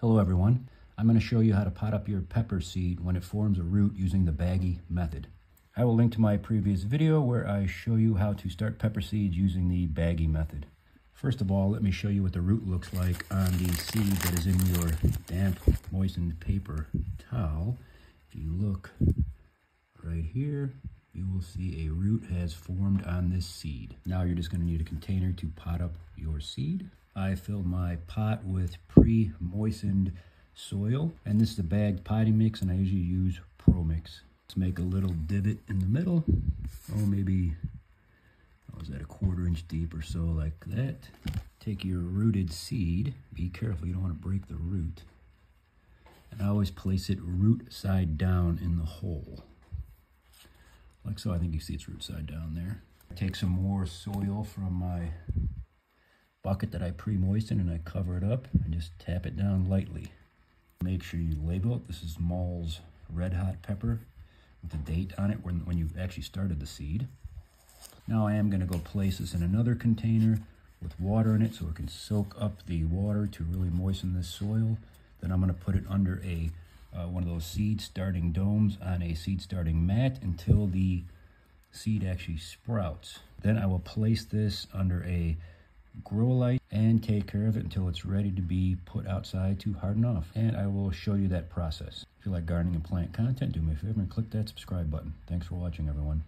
Hello everyone. I'm going to show you how to pot up your pepper seed when it forms a root using the Baggie method. I will link to my previous video where I show you how to start pepper seeds using the Baggie method. First of all, let me show you what the root looks like on the seed that is in your damp, moistened paper towel. If you look right here, you will see a root has formed on this seed. Now you're just going to need a container to pot up your seed. I filled my pot with pre-moistened soil, and this is a bagged potting mix, and I usually use Pro Mix. Let's make a little divot in the middle. Oh, maybe, is that a 1/4 inch deep or so, like that. Take your rooted seed. Be careful, you don't want to break the root. And I always place it root side down in the hole. Like so. I think you see it's root side down there. Take some more soil from my bucket that I pre-moistened and I cover it up and just tap it down lightly. Make sure you label it. This is Mall's Red Hot Pepper with a date on it when you actually started the seed. Now I am going to go place this in another container with water in it so it can soak up the water to really moisten this soil. Then I'm going to put it under a one of those seed starting domes on a seed starting mat until the seed actually sprouts. Then I will place this under a grow light and take care of it until it's ready to be put outside to harden off. And I will show you that process. If you like gardening and plant content, do me a favor and click that subscribe button. Thanks for watching, everyone.